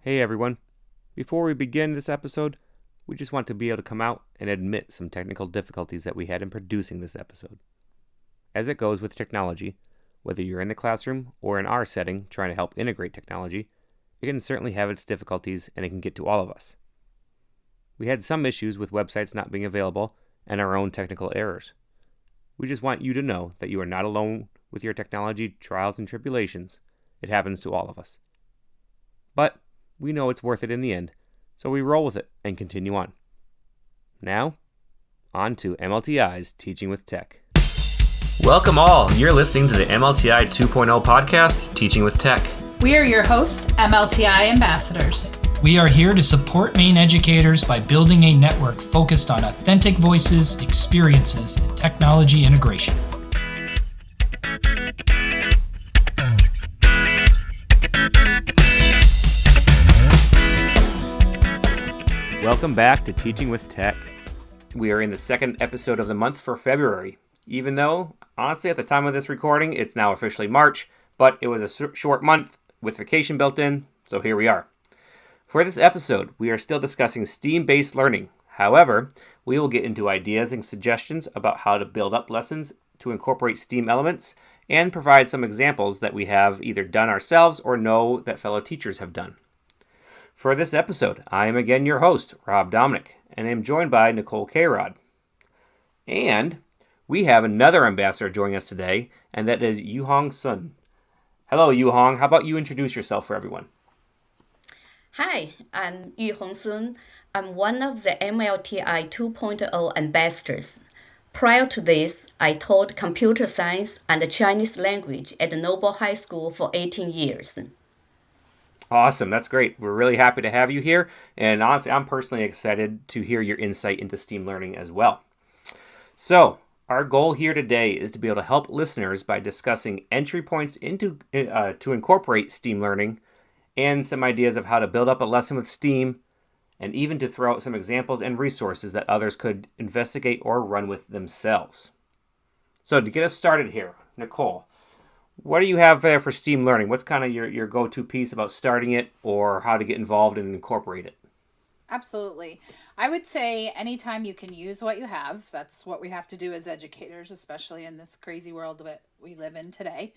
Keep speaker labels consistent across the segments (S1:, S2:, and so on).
S1: Hey everyone. Before we begin this episode, we just want to be able to come out and admit some technical difficulties that we had in producing this episode. As it goes with technology, whether you're in the classroom or in our setting trying to help integrate technology, it can certainly have its difficulties and it can get to all of us. We had some issues with websites not being available and our own technical errors. We just want you to know that you are not alone with your technology trials and tribulations. It happens to all of us. But we know it's worth it in the end, so we roll with it and continue on. Now, on to MLTI's Teaching with Tech. Welcome all. You're listening to the MLTI 2.0 podcast, Teaching with Tech.
S2: We are your hosts, MLTI ambassadors.
S3: We are here to support Maine educators by building a network focused on authentic voices, experiences, and technology integration.
S1: Welcome back to Teaching with Tech. We are in the second episode of the month for February, even though, honestly, at the time of this recording, it's now officially March, but it was a short month with vacation built in, so here we are. For this episode, we are still discussing STEAM-based learning. However, we will get into ideas and suggestions about how to build up lessons to incorporate STEAM elements and provide some examples that we have either done ourselves or know that fellow teachers have done. For this episode, I am again your host, Rob Dominic, and I am joined by Nicole K-Rod. And we have another ambassador joining us today, and that is Yu-Hong Sun. Hello, Yu-Hong. How about you introduce yourself for everyone?
S4: Hi, I'm Yu-Hong Sun. I'm one of the MLTI 2.0 ambassadors. Prior to this, I taught computer science and Chinese language at the Noble High School for 18 years.
S1: Awesome. That's great. We're really happy to have you here. And honestly, I'm personally excited to hear your insight into STEAM learning as well. So, our goal here today is to be able to help listeners by discussing entry points into to incorporate STEAM learning and some ideas of how to build up a lesson with STEAM, and even to throw out some examples and resources that others could investigate or run with themselves. So, to get us started here, Nicole, what do you have there for STEAM learning? What's kind of your go-to piece about starting it or how to get involved and incorporate it?
S2: Absolutely. I would say anytime you can use what you have, that's what we have to do as educators, especially in this crazy world that we live in today.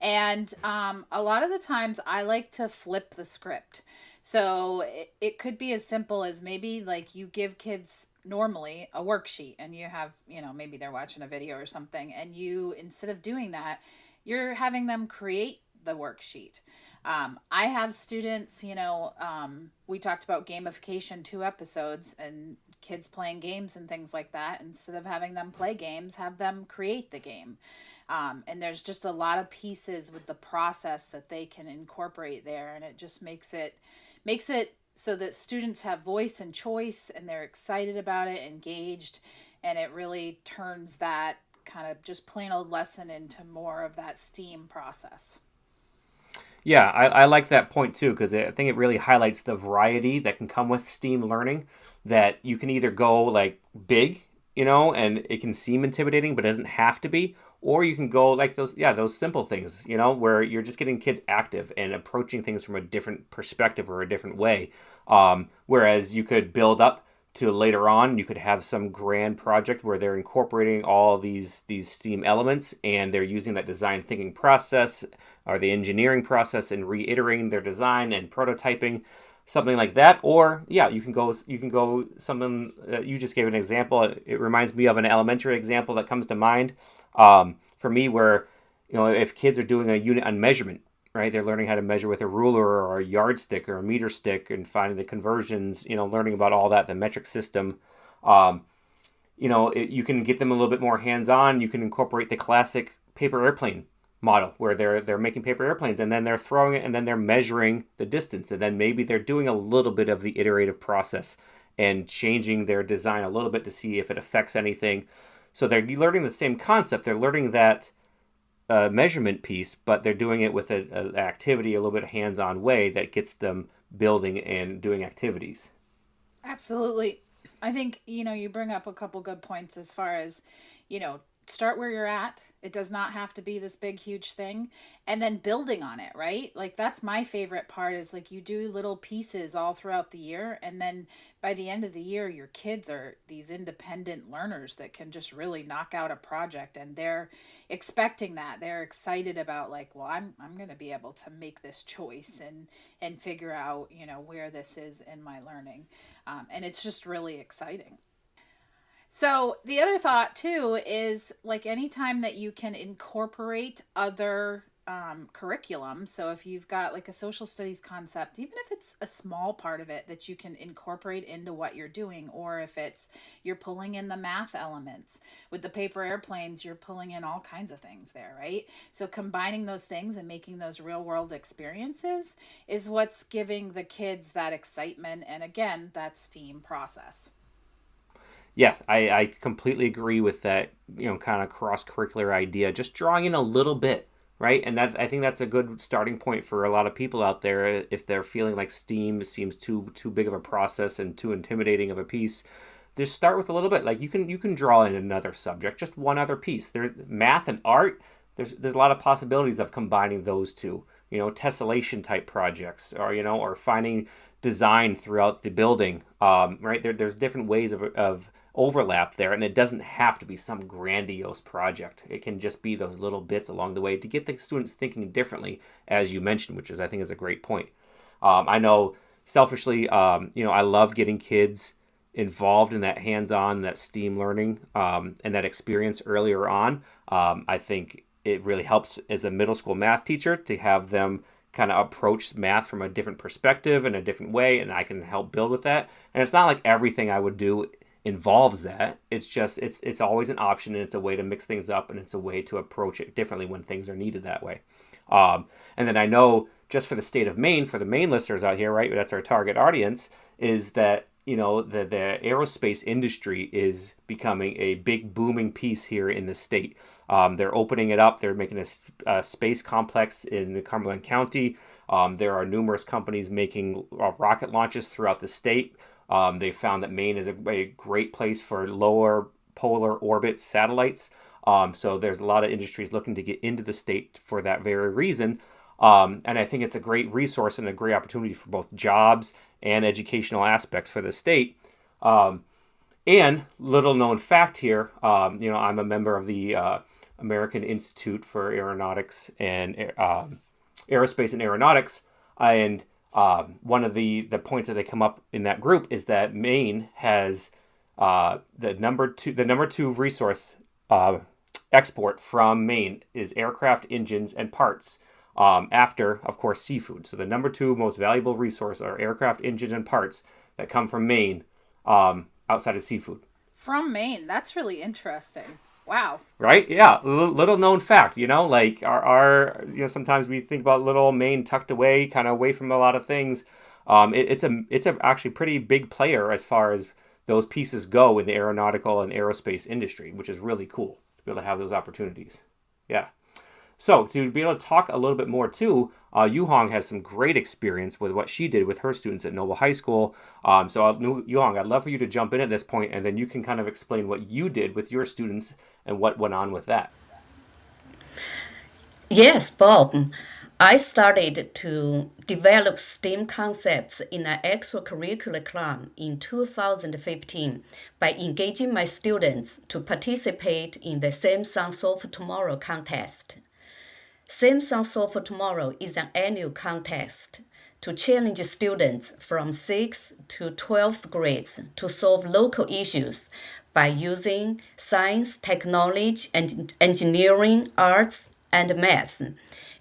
S2: And a lot of the times I like to flip the script. So it could be as simple as maybe like you give kids normally a worksheet and you have, maybe they're watching a video or something, and you, instead of doing that, you're having them create the worksheet. I have students, we talked about gamification 2 episodes and kids playing games and things like that. Instead of having them play games, have them create the game. And there's just a lot of pieces with the process that they can incorporate there. And it just makes it so that students have voice and choice and they're excited about it, engaged, and it really turns that kind of just plain old lesson into more of that STEAM process.
S1: Yeah, I like that point too, because I think it really highlights the variety that can come with STEAM learning, that you can either go like big, and it can seem intimidating, but it doesn't have to be, or you can go like those simple things, where you're just getting kids active and approaching things from a different perspective or a different way. Whereas you could build up to later on, you could have some grand project where they're incorporating all these STEAM elements and they're using that design thinking process or the engineering process and reiterating their design and prototyping, something like that. Or you can go something you just gave an example. It reminds me of an elementary example that comes to mind for me, where if kids are doing a unit on measurement, right? They're learning how to measure with a ruler or a yardstick or a meter stick and finding the conversions, learning about all that, the metric system. You can get them a little bit more hands-on. You can incorporate the classic paper airplane model where they're making paper airplanes and then they're throwing it and then they're measuring the distance. And then maybe they're doing a little bit of the iterative process and changing their design a little bit to see if it affects anything. So they're learning the same concept. They're learning that measurement piece, but they're doing it with an activity, a little bit hands-on way that gets them building and doing activities.
S2: Absolutely. I think, you bring up a couple good points as far as, start where you're at. It does not have to be this big, huge thing. And then building on it, right? Like that's my favorite part is like you do little pieces all throughout the year. And then by the end of the year, your kids are these independent learners that can just really knock out a project. And they're expecting that. They're excited about like, well, I'm going to be able to make this choice and figure out, where this is in my learning. And it's just really exciting. So the other thought too is like anytime that you can incorporate other curriculum. So if you've got like a social studies concept, even if it's a small part of it that you can incorporate into what you're doing, or if it's you're pulling in the math elements with the paper airplanes, you're pulling in all kinds of things there, right? So combining those things and making those real world experiences is what's giving the kids that excitement and again, that STEAM process.
S1: Yeah, I completely agree with that, kind of cross-curricular idea. Just drawing in a little bit, right? And I think that's a good starting point for a lot of people out there if they're feeling like STEAM seems too big of a process and too intimidating of a piece. Just start with a little bit. Like you can draw in another subject, just one other piece. There's math and art. There's a lot of possibilities of combining those two. Tessellation type projects, or finding design throughout the building. Right there's different ways of overlap there, and it doesn't have to be some grandiose project. It can just be those little bits along the way to get the students thinking differently, as you mentioned, which I think is a great point. I know selfishly, I love getting kids involved in that hands-on, that STEAM learning, and that experience earlier on. I think it really helps as a middle school math teacher to have them kind of approach math from a different perspective in a different way, and I can help build with that. And it's not like everything I would do involves that. It's just it's always an option, and it's a way to mix things up, and it's a way to approach it differently when things are needed that way. And then I know just for the state of Maine, for the Maine listeners out here, right, that's our target audience, is that the aerospace industry is becoming a big booming piece here in the state. They're opening it up. They're making a space complex in Cumberland County. There are numerous companies making rocket launches throughout the state. They found that Maine is a great place for lower polar orbit satellites. So there's a lot of industries looking to get into the state for that very reason. And I think it's a great resource and a great opportunity for both jobs and educational aspects for the state. And little known fact here, I'm a member of the American Institute for Aeronautics and Aerospace and Aeronautics. And one of the points that they come up in that group is that Maine has the number two resource export from Maine is aircraft engines and parts, after, of course, seafood. So the number two most valuable resource are aircraft engines and parts that come from Maine, outside of seafood.
S2: From Maine. That's really interesting. Wow.
S1: Right? Yeah. Little known fact, like our sometimes we think about little Maine tucked away, kind of away from a lot of things. It's a actually pretty big player as far as those pieces go in the aeronautical and aerospace industry, which is really cool to be able to have those opportunities. Yeah. So to be able to talk a little bit more too, Yuhong has some great experience with what she did with her students at Noble High School. Yuhong, I'd love for you to jump in at this point, and then you can kind of explain what you did with your students and what went on with that.
S4: Yes, Bob. I started to develop STEAM concepts in an extracurricular club in 2015 by engaging my students to participate in the Samsung Solve Tomorrow contest. Samsung Solve Tomorrow is an annual contest to challenge students from 6th to 12th grades to solve local issues by using science, technology, and engineering, arts, and math.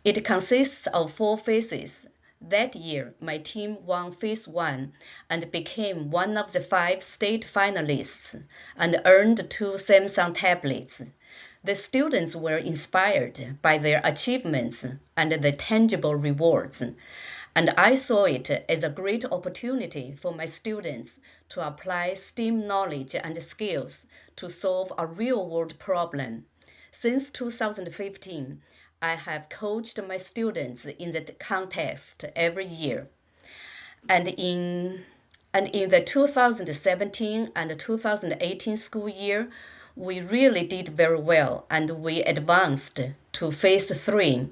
S4: It consists of 4 phases. That year, my team won Phase 1 and became one of the 5 state finalists and earned 2 Samsung tablets. The students were inspired by their achievements and the tangible rewards, and I saw it as a great opportunity for my students to apply STEAM knowledge and skills to solve a real-world problem. Since 2015, I have coached my students in the contest every year. And in the 2017 and 2018 school year, we really did very well and we advanced to phase 3.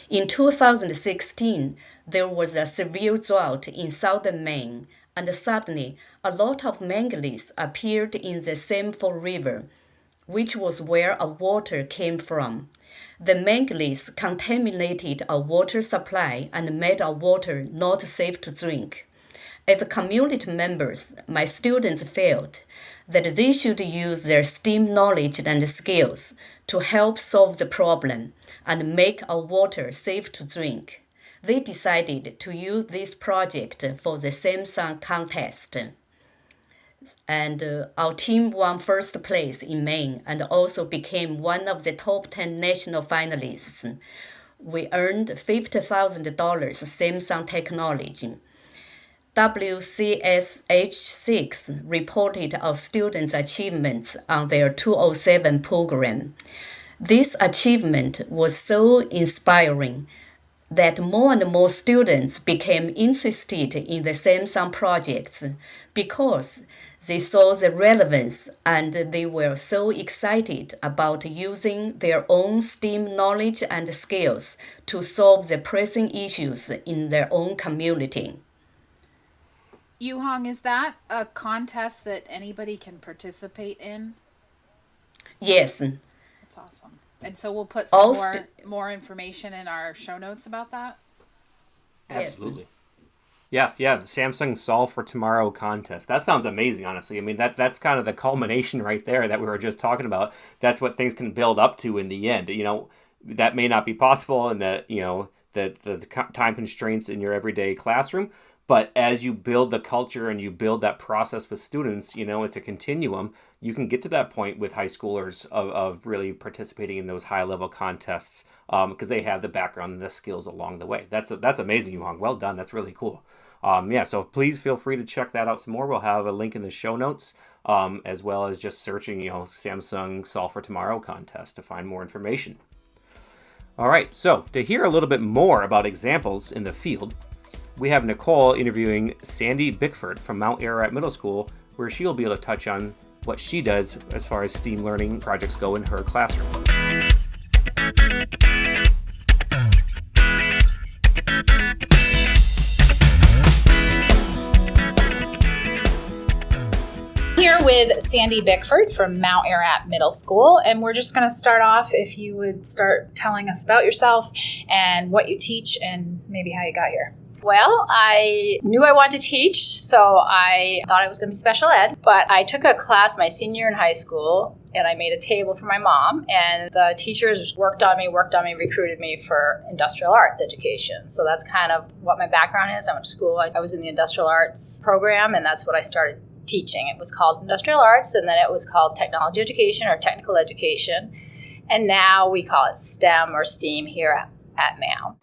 S4: In 2016, there was a severe drought in southern Maine, and suddenly a lot of manganese appeared in the Sam Fall River, which was where our water came from. The manganese contaminated our water supply and made our water not safe to drink. As community members, my students felt that they should use their STEAM knowledge and skills to help solve the problem and make our water safe to drink. They decided to use this project for the Samsung contest. And our team won first place in Maine and also became one of the top 10 national finalists. We earned $50,000 Samsung technology. WCSH6 reported our students' achievements on their 207 program. This achievement was so inspiring that more and more students became interested in the Samsung projects because they saw the relevance and they were so excited about using their own STEAM knowledge and skills to solve the pressing issues in their own community.
S2: Yuhong, is that a contest that anybody can participate in?
S4: Yes.
S2: That's awesome. And so we'll put some
S4: All
S2: more information in our show notes about that.
S1: Absolutely. Yeah, the Samsung Solve for Tomorrow contest. That sounds amazing, honestly. I mean, that's kind of the culmination right there that we were just talking about. That's what things can build up to in the end. You know, that may not be possible in the time constraints in your everyday classroom. But as you build the culture and you build that process with students, you know, it's a continuum. You can get to that point with high schoolers of really participating in those high level contests because they have the background and the skills along the way. That's amazing, Yuhong. Well done. That's really cool. So please feel free to check that out some more. We'll have a link in the show notes as well as just searching, Samsung Solve for Tomorrow contest to find more information. All right. So to hear a little bit more about examples in the field, we have Nicole interviewing Sandy Bickford from Mount Ararat Middle School, where she'll be able to touch on what she does as far as STEAM learning projects go in her classroom.
S2: Here with Sandy Bickford from Mount Ararat Middle School, and we're just going to start off if you would start telling us about yourself and what you teach and maybe how you got here.
S5: Well, I knew I wanted to teach, so I thought I was going to be special ed, but I took a class my senior year in high school, and I made a table for my mom, and the teachers worked on me, recruited me for industrial arts education. So that's kind of what my background is. I went to school, I was in the industrial arts program, and that's what I started teaching. It was called industrial arts, and then it was called technology education or technical education, and now we call it STEM or STEAM here at Mayo.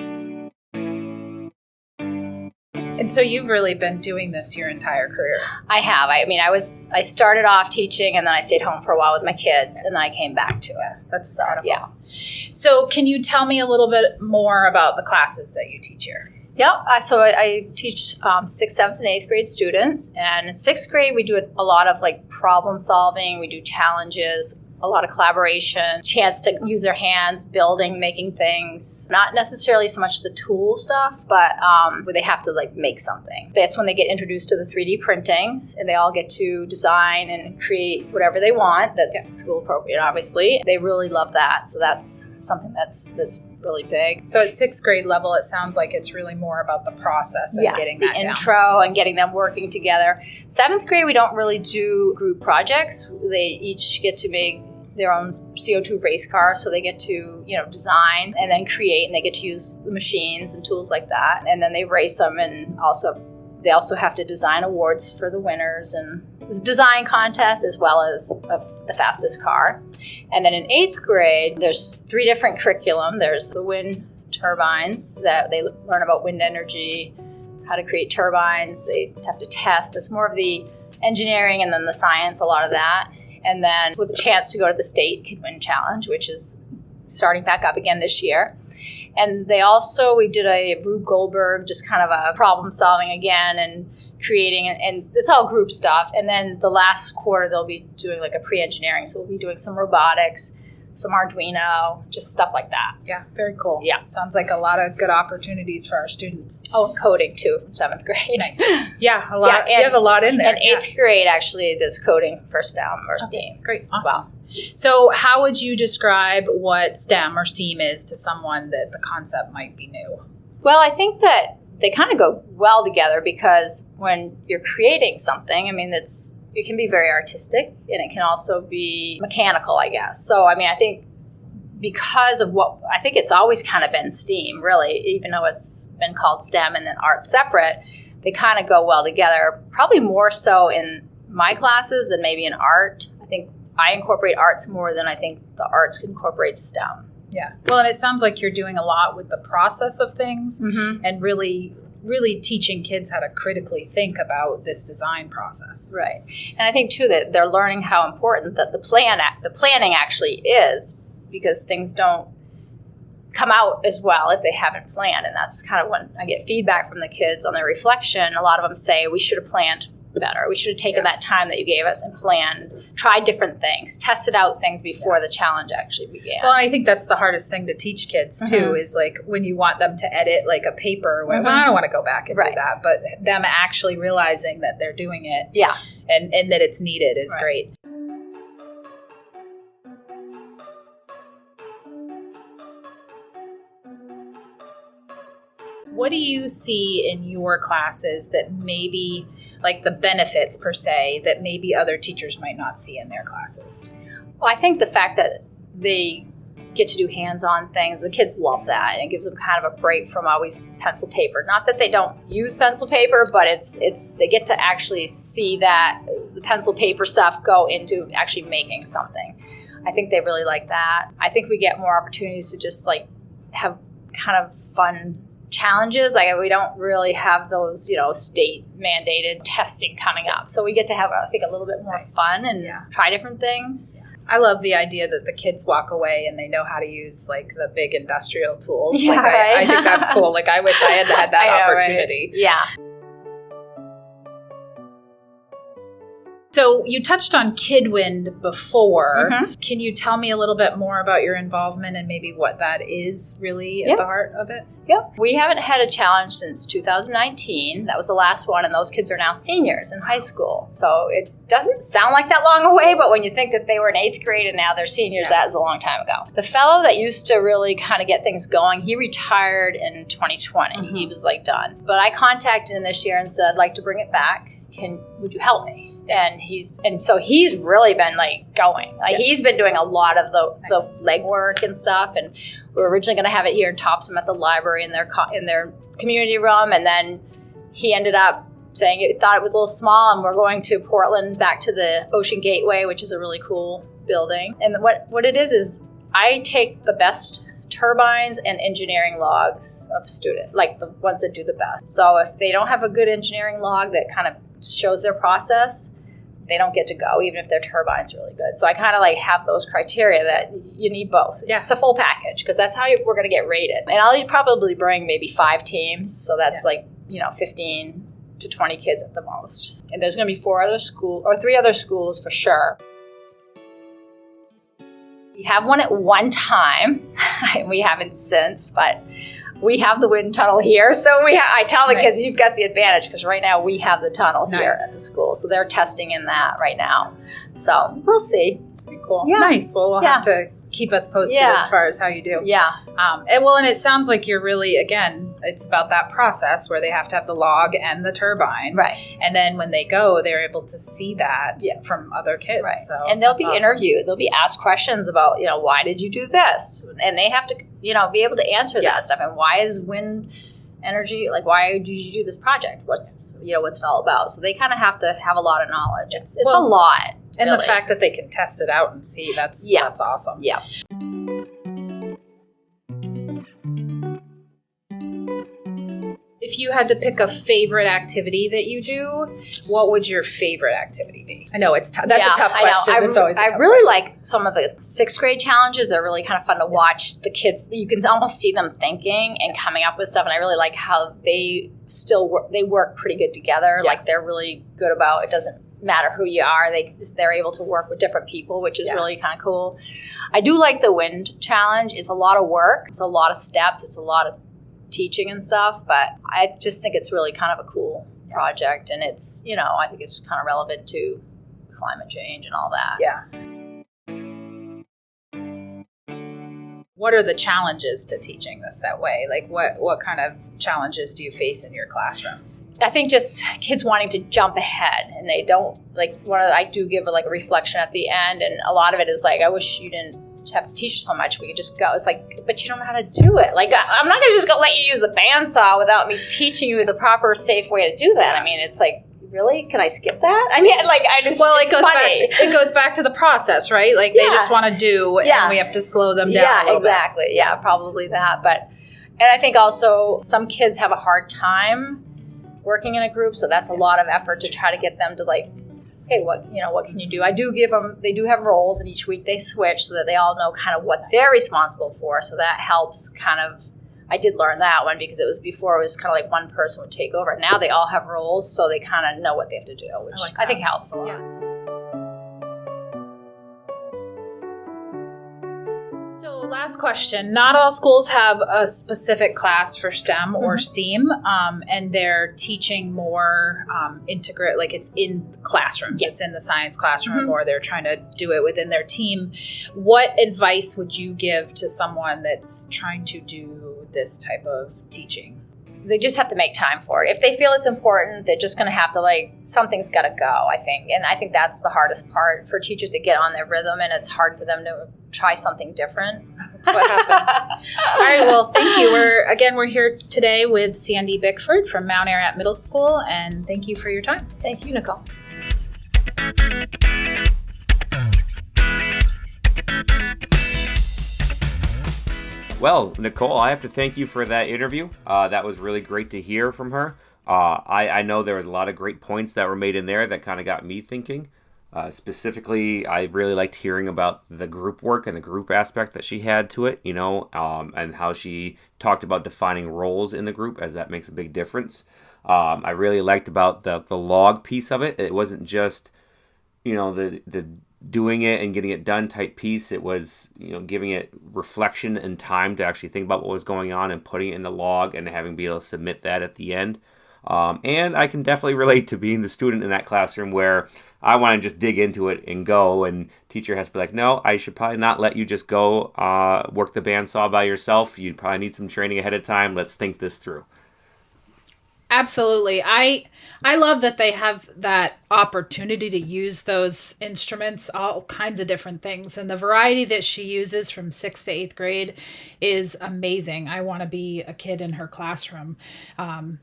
S2: And so you've really been doing this your entire career.
S5: I have. I started off teaching, and then I stayed home for a while with my kids, and then I came back to it.
S2: That's incredible.
S5: Yeah.
S2: So can you tell me a little bit more about the classes that you teach here?
S5: Yeah, so I teach 6th, 7th, and 8th grade students. And in 6th grade, we do a lot of problem solving. We do challenges, a lot of collaboration, chance to use their hands, building, making things. Not necessarily so much the tool stuff, but where they have to make something. That's when they get introduced to the 3D printing, and they all get to design and create whatever they want. That's school appropriate, obviously. They really love that. So that's something that's really big.
S2: So at 6th grade level, it sounds like it's really more about the process and getting that
S5: the
S2: down.
S5: intro and getting them working together. 7th grade, we don't really do group projects. They each get to make their own CO2 race car, so they get to design and then create, and they get to use the machines and tools like that, and then they race them, and they also have to design awards for the winners and this design contest as well as the fastest car. And then in 8th grade, there's 3 different curriculum. There's the wind turbines that they learn about wind energy, how to create turbines. They have to test. It's more of the engineering and then the science, a lot of that. And then with a chance to go to the State Kid Win Challenge, which is starting back up again this year. And we did a Rube Goldberg, just kind of a problem solving again and creating, and it's all group stuff. And then the last quarter, they'll be doing like a pre-engineering. So we'll be doing some robotics, some Arduino, just stuff like that.
S2: Yeah, very cool.
S5: Yeah.
S2: Sounds like a lot of good opportunities for our students.
S5: Oh, and coding too from 7th grade.
S2: Nice. Yeah, a lot.
S5: Yeah,
S2: you have a lot in there.
S5: And 8th grade, actually, there's coding for STEM or STEAM.
S2: Great.
S5: as
S2: Awesome.
S5: well.
S2: So how would you describe what STEM or STEAM is to someone that the concept might be new?
S5: Well, I think that they kind of go well together because when you're creating something, I mean, it can be very artistic and it can also be mechanical, I guess. So, I mean, I think because of I think it's always kind of been STEAM, really, even though it's been called STEM and then art separate, they kind of go well together, probably more so in my classes than maybe in art. I think I incorporate arts more than I think the arts incorporate STEM.
S2: Yeah. Well, and it sounds like you're doing a lot with the process of things
S5: Mm-hmm.
S2: and really teaching kids how to critically think about this design process.
S5: Right. And I think, too, that they're learning how important that the planning actually is, because things don't come out as well if they haven't planned. And that's kind of when I get feedback from the kids on their reflection. A lot of them say, we should have planned better. We should have taken that time that you gave us and planned, tried different things, tested out things before the challenge actually began.
S2: Well, I think that's the hardest thing to teach kids too, is like when you want them to edit like a paper, well, I don't want to go back and do that, but them actually realizing that they're doing it and that it's needed is great. What do you see in your classes that maybe, like the benefits per se, that maybe other teachers might not see in their classes?
S5: Well, I think the fact that they get to do hands-on things, the kids love that, and it gives them kind of a break from always pencil paper. Not that they don't use pencil paper, but it's they get to actually see that the pencil paper stuff go into actually making something. I think they really like that. I think we get more opportunities to just like have kind of fun challenges. Like we don't really have those, state mandated testing coming up. So we get to have, I think, a little bit more fun and try different things.
S2: I love the idea that the kids walk away and they know how to use like the big industrial tools.
S5: Yeah,
S2: like I think that's cool. Like I wish I had had that opportunity.
S5: Right? Yeah.
S2: So you touched on Kidwind before. Can you tell me a little bit more about your involvement and maybe what that is really at the heart of it?
S5: Yep. We haven't had a challenge since 2019. That was the last one, and those kids are now seniors in high school. So it doesn't sound like that long away, but when you think that they were in 8th grade and now they're seniors, that is a long time ago. The fellow that used to really kind of get things going, he retired in 2020. He was like done. But I contacted him this year and said, I'd like to bring it back. Would you help me? And so he's really been like going. Like he's been doing a lot of the legwork and stuff. And we were originally going to have it here in Topsom at the library in their community room, and then he ended up saying he thought it was a little small, and we're going to Portland back to the Ocean Gateway, which is a really cool building. And what it is I take the best turbines and engineering logs of students, like the ones that do the best. So if they don't have a good engineering log that kind of shows their process, they don't get to go, even if their turbine's really good. So I kind of like have those criteria that you need both. It's a full package, because that's how we're going to get rated. And I'll probably bring maybe 5 teams. So that's 15 to 20 kids at the most. And there's going to be 3 other schools for sure. We have one at one time. We haven't since, but we have the wind tunnel here. So I tell the kids, you've got the advantage, because right now we have the tunnel here at the school. So they're testing in that right now. So we'll see.
S2: It's pretty cool.
S5: Yeah.
S2: Nice. Well, we'll have to keep us posted as far as how you do.
S5: Yeah.
S2: And it sounds like you're really, again, it's about that process where they have to have the log and the turbine.
S5: Right.
S2: And then when they go, they're able to see that from other kids.
S5: Right.
S2: So
S5: and they'll be interviewed. They'll be asked questions about, why did you do this? And they have to, be able to answer that stuff. And why is wind energy, like, why did you do this project? What's it all about? So they kind of have to have a lot of knowledge. It's a lot.
S2: And
S5: really.
S2: the fact that they can test it out and see, that's awesome.
S5: Yeah.
S2: If you had to pick a favorite activity that you do, what would your favorite activity be? I know it's tough. That's a tough question. It's always a tough
S5: I really
S2: question.
S5: like some of the 6th grade challenges. They're really kind of fun to watch. The kids, you can almost see them thinking and coming up with stuff. And I really like how they still work. They work pretty good together.
S2: Yeah.
S5: Like they're really good about, it doesn't matter who you are. They're able to work with different people, which is really kind of cool. I do like the wind challenge. It's a lot of work. It's a lot of steps. It's a lot of teaching and stuff, but I just think it's really kind of a cool project, and it's, I think it's kind of relevant to climate change and all that.
S2: Yeah. What are the challenges to teaching this that way? Like what kind of challenges do you face in your classroom?
S5: I think just kids wanting to jump ahead, and they don't I do give a reflection at the end, and a lot of it is like, I wish you didn't have to teach so much. We could just go. It's like, but you don't know how to do it. Like, I'm not going to just go let you use the bandsaw without me teaching you the proper, safe way to do that. I mean, it's like, really? Can I skip that? I mean,
S2: it goes back to the process, right? Like they just want to do, and we have to slow them down.
S5: Yeah, exactly. Bit. Yeah, probably that. And I think also some kids have a hard time working in a group, so that's a lot of effort to try to get them to hey, what can you do? I do give them, they do have roles, and each week they switch so that they all know kind of what they're responsible for. So that helps kind of, I did learn that one, because it was before, it was kind of like one person would take over. Now they all have roles, so they kind of know what they have to do, which I think helps a lot.
S2: Yeah. So last question. Not all schools have a specific class for STEM or STEAM, and they're teaching more integrate, like it's in classrooms. It's in the science classroom, or they're trying to do it within their team. What advice would you give to someone that's trying to do this type of teaching?
S5: They just have to make time for it. If they feel it's important, they're just going to have to something's got to go, I think. And I think that's the hardest part for teachers to get on their rhythm, and it's hard for them to try something different.
S2: That's what happens. All right, well, thank you. We're here today with Sandy Bickford from Mount Ararat Middle School, and thank you for your time.
S5: Thank you, Nicole.
S1: Well, Nicole, I have to thank you for that interview. That was really great to hear from her. I know there was a lot of great points that were made in there that kind of got me thinking. Specifically, I really liked hearing about the group work and the group aspect that she had to it, and how she talked about defining roles in the group, as that makes a big difference. I really liked about the log piece of it. It wasn't just, the doing it and getting it done type piece. It was, giving it reflection and time to actually think about what was going on and putting it in the log and having be able to submit that at the end. And I can definitely relate to being the student in that classroom where I want to just dig into it and go, and teacher has to be like, no, I should probably not let you just go work the bandsaw by yourself. You probably need some training ahead of time. Let's think this through.
S2: Absolutely. I love that they have that opportunity to use those instruments, all kinds of different things. And the variety that she uses from 6th to 8th grade is amazing. I want to be a kid in her classroom. And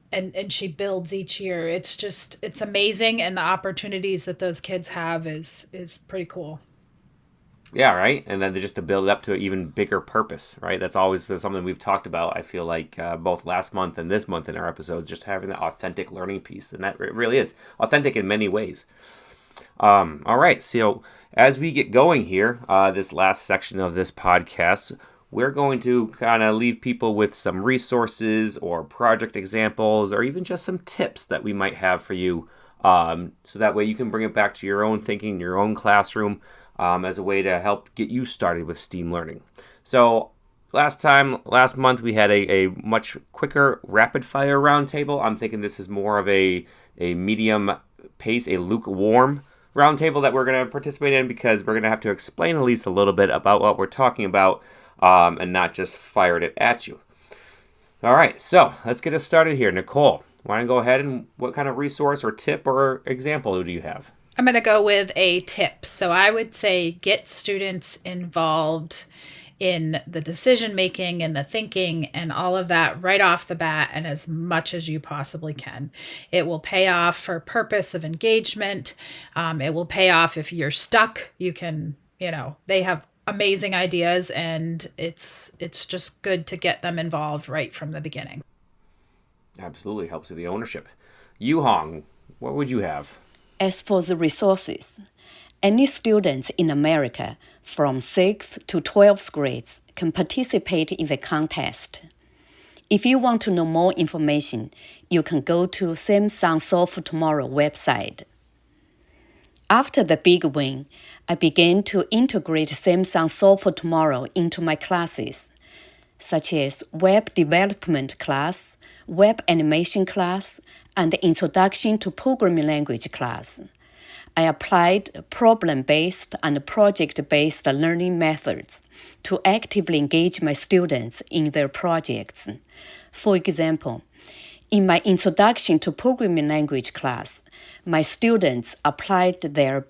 S2: she builds each year. It's amazing. And the opportunities that those kids have is pretty cool.
S1: Yeah, right. And then just to build it up to an even bigger purpose, right? That's always something we've talked about, I feel like, both last month and this month in our episodes, just having that authentic learning piece. And that it really is authentic in many ways. All right. So as we get going here, this last section of this podcast, we're going to kind of leave people with some resources or project examples or even just some tips that we might have for you. So that way you can bring it back to your own thinking, your own classroom, as a way to help get you started with STEAM learning. So last month, we had a much quicker rapid fire roundtable. I'm thinking this is more of a medium pace, a lukewarm roundtable that we're going to participate in, because we're going to have to explain at least a little bit about what we're talking about, and not just fired it at you. All right, so let's get us started here. Nicole, why don't you go ahead, and what kind of resource or tip or example do you have?
S2: I'm going to go with a tip. So I would say get students involved in the decision making and the thinking and all of that right off the bat, and as much as you possibly can. It will pay off for purpose of engagement. It will pay off if you're stuck. You can, they have amazing ideas, and it's just good to get them involved right from the beginning.
S1: Absolutely helps with the ownership. Yuhong, what would you have?
S4: As for the resources, any students in America from 6th to 12th grades can participate in the contest. If you want to know more information, you can go to Samsung Solve Tomorrow website. After the big win, I began to integrate Samsung Solve Tomorrow into my classes, such as web development class, web animation class, and introduction to programming language class. I applied problem-based and project-based learning methods to actively engage my students in their projects. For example, in my Introduction to Programming Language class, my students applied their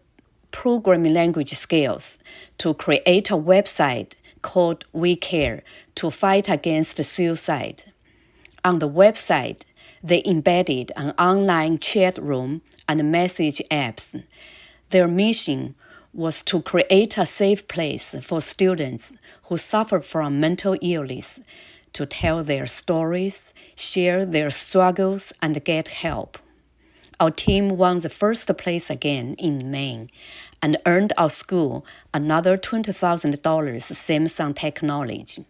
S4: programming language skills to create a website called We Care to fight against suicide. On the website, they embedded an online chat room and message apps. Their mission was to create a safe place for students who suffer from mental illness to tell their stories, share their struggles, and get help. Our team won the first place again in Maine and earned our school another $20,000 Samsung technology.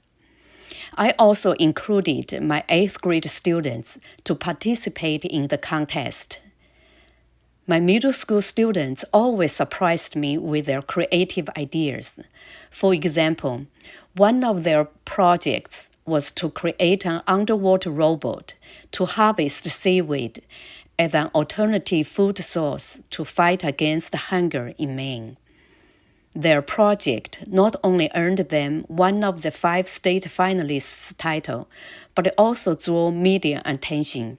S4: I also included my 8th grade students to participate in the contest. My middle school students always surprised me with their creative ideas. For example, one of their projects was to create an underwater robot to harvest seaweed as an alternative food source to fight against hunger in Maine. Their project not only earned them one of the 5 state finalists title, but also drew media attention.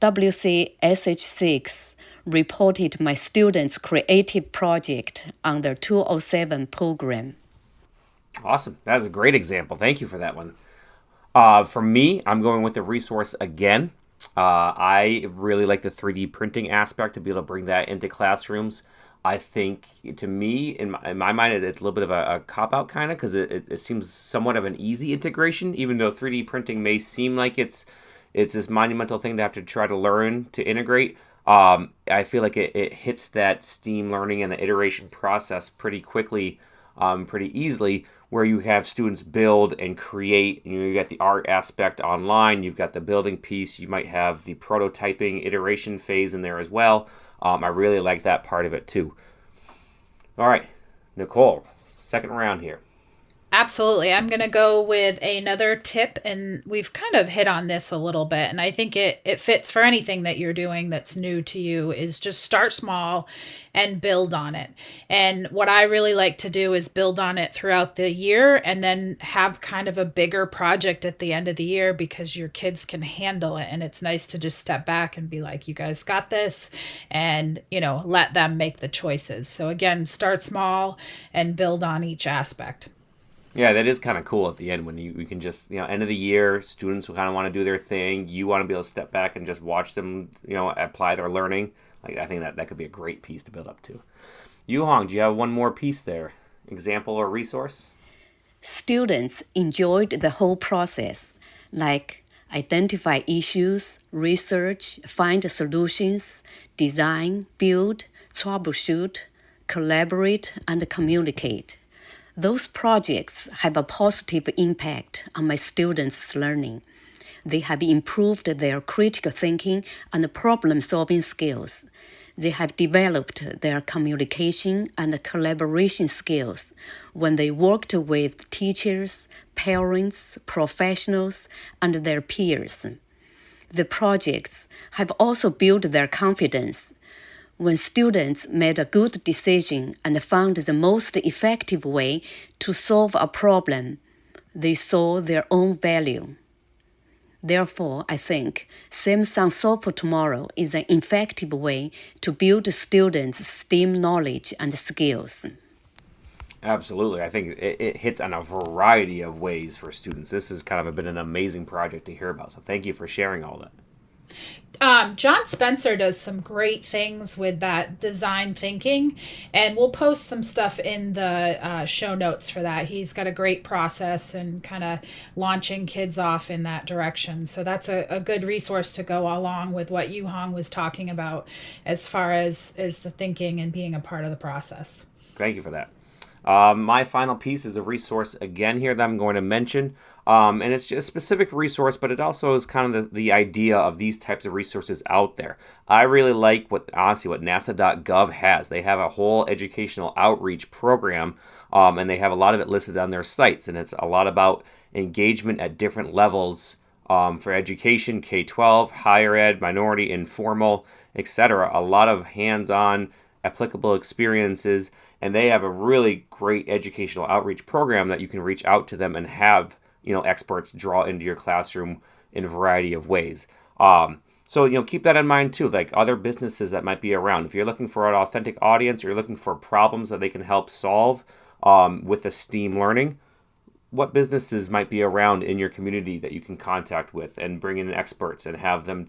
S4: WCSH6 reported my students' creative project on their 207 program.
S1: Awesome. That is a great example. Thank you for that one. For me, I'm going with the resource again. I really like the 3D printing aspect to be able to bring that into classrooms. I think, to me, in my mind, it's a little bit of a cop-out kind of, because it seems somewhat of an easy integration, even though 3D printing may seem like it's this monumental thing to have to try to learn to integrate. I feel like it hits that STEAM learning and the iteration process pretty quickly, pretty easily, where you have students build and create. You got the art aspect online, you've got the building piece, you might have the prototyping iteration phase in there as well. I really like that part of it too. All right, Nicole, second round here.
S2: Absolutely. I'm going to go with another tip, and we've kind of hit on this a little bit, and I think it fits for anything that you're doing that's new to you, is just start small and build on it. And what I really like to do is build on it throughout the year and then have kind of a bigger project at the end of the year, because your kids can handle it. And it's nice to just step back and be like, you guys got this, and, let them make the choices. So again, start small and build on each aspect.
S1: Yeah, that is kind of cool at the end when you can just, end of the year, students who kind of want to do their thing. You want to be able to step back and just watch them, apply their learning. Like, I think that could be a great piece to build up to. Yuhong, do you have one more piece there? Example or resource?
S4: Students enjoyed the whole process, like identify issues, research, find solutions, design, build, troubleshoot, collaborate, and communicate. Those projects have a positive impact on my students' learning. They have improved their critical thinking and problem-solving skills. They have developed their communication and collaboration skills when they worked with teachers, parents, professionals, and their peers. The projects have also built their confidence. When students made a good decision and found the most effective way to solve a problem, they saw their own value. Therefore, I think Samsung Solve Tomorrow is an effective way to build students' STEAM knowledge and skills.
S1: Absolutely. I think it hits on a variety of ways for students. This has kind of been an amazing project to hear about. So thank you for sharing all that.
S2: John Spencer does some great things with that design thinking, and we'll post some stuff in the show notes for that. He's got a great process and kind of launching kids off in that direction. So that's a good resource to go along with what Yu Hong was talking about as far as the thinking and being a part of the process.
S1: Thank you for that. My final piece is a resource again here that I'm going to mention. And it's just a specific resource, but it also is kind of the idea of these types of resources out there. I really like what NASA.gov has. They have a whole educational outreach program, and they have a lot of it listed on their sites. And it's a lot about engagement at different levels for education, K-12, higher ed, minority, informal, etc. A lot of hands-on applicable experiences, and they have a really great educational outreach program that you can reach out to them and have experts draw into your classroom in a variety of ways. So keep that in mind too, like other businesses that might be around. If you're looking for an authentic audience or you're looking for problems that they can help solve with the STEAM learning, what businesses might be around in your community that you can contact with and bring in experts and have them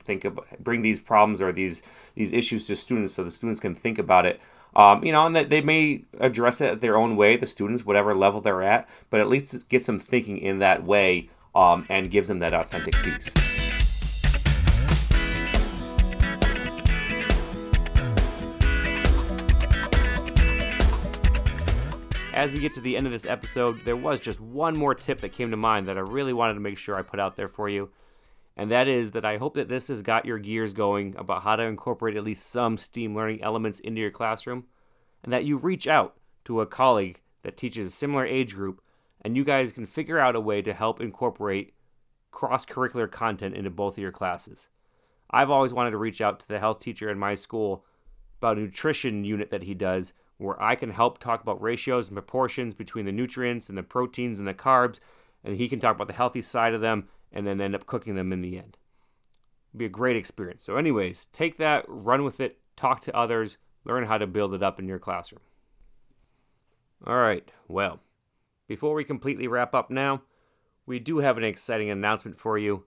S1: bring these problems or these issues to students so the students can think about it. And that they may address it their own way, the students, whatever level they're at, but at least it gets them thinking in that way and gives them that authentic piece. As we get to the end of this episode, there was just one more tip that came to mind that I really wanted to make sure I put out there for you. And that is that I hope that this has got your gears going about how to incorporate at least some STEAM learning elements into your classroom, and that you reach out to a colleague that teaches a similar age group, and you guys can figure out a way to help incorporate cross-curricular content into both of your classes. I've always wanted to reach out to the health teacher in my school about a nutrition unit that he does, where I can help talk about ratios and proportions between the nutrients and the proteins and the carbs, and he can talk about the healthy side of them and then end up cooking them in the end. It'd be a great experience. So anyways, take that, run with it, talk to others, learn how to build it up in your classroom. All right, well, before we completely wrap up now, we do have an exciting announcement for you,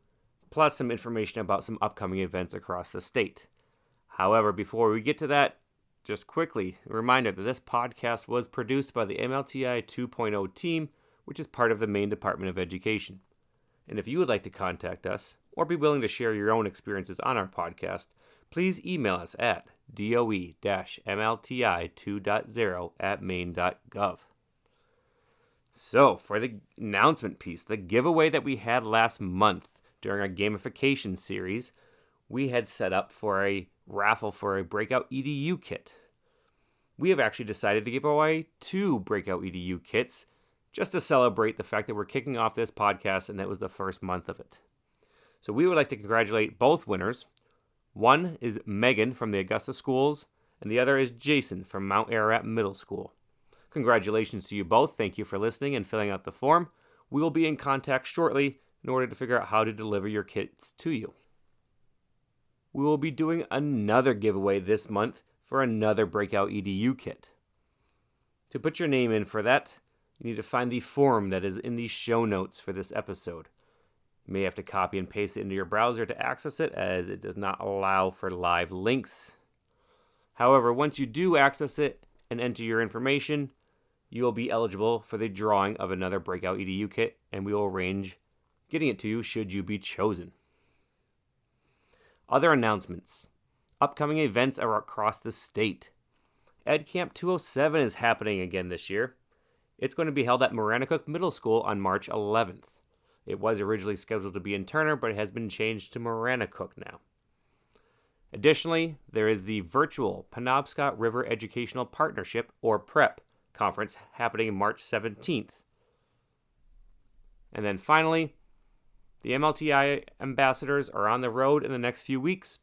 S1: plus some information about some upcoming events across the state. However, before we get to that, just quickly, a reminder that this podcast was produced by the MLTI 2.0 team, which is part of the Maine Department of Education. And if you would like to contact us or be willing to share your own experiences on our podcast, please email us at doe-mlti2.0@maine.gov. So, for the announcement piece, the giveaway that we had last month during our gamification series, we had set up for a raffle for a Breakout EDU kit. We have actually decided to give away 2 Breakout EDU kits just to celebrate the fact that we're kicking off this podcast and that was the first month of it. So we would like to congratulate both winners. One is Megan from the Augusta Schools, and the other is Jason from Mount Ararat Middle School. Congratulations to you both. Thank you for listening and filling out the form. We will be in contact shortly in order to figure out how to deliver your kits to you. We will be doing another giveaway this month for another Breakout EDU kit. To put your name in for that, you need to find the form that is in the show notes for this episode. You may have to copy and paste it into your browser to access it, as it does not allow for live links. However, once you do access it and enter your information, you will be eligible for the drawing of another Breakout EDU kit, and we will arrange getting it to you should you be chosen. Other announcements. Upcoming events are across the state. Ed Camp 207 is happening again this year. It's going to be held at Maranacook Middle School on March 11th. It was originally scheduled to be in Turner, but it has been changed to Maranacook now. Additionally, there is the virtual Penobscot River Educational Partnership, or PREP, conference happening March 17th. And then finally, the MLTI ambassadors are on the road in the next few weeks.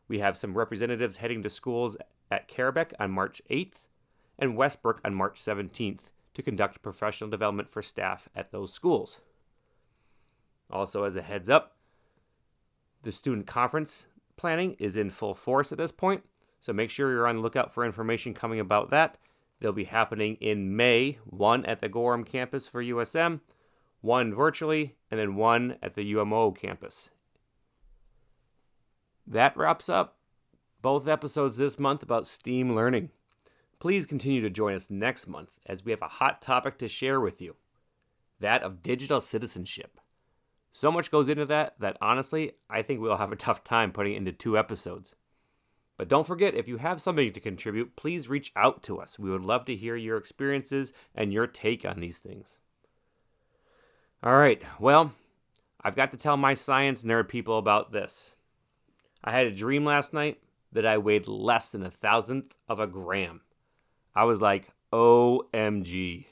S1: We have some representatives heading to schools at Carabec on March 8th and Westbrook on March 17th to conduct professional development for staff at those schools. Also, as a heads up, the student conference planning is in full force at this point, so make sure you're on the lookout for information coming about that. They'll be happening in May, one at the Gorham campus for USM, one virtually, and then one at the UMO campus. That wraps up both episodes this month about STEAM learning. Please continue to join us next month as we have a hot topic to share with you, that of digital citizenship. So much goes into that honestly, I think we'll have a tough time putting it into 2 episodes. But don't forget, if you have something to contribute, please reach out to us. We would love to hear your experiences and your take on these things. All right, well, I've got to tell my science nerd people about this. I had a dream last night that I weighed less than 1,000th of a gram. I was like, OMG.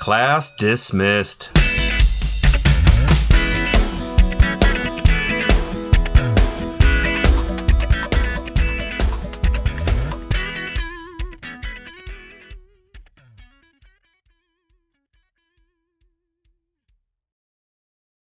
S1: Class dismissed.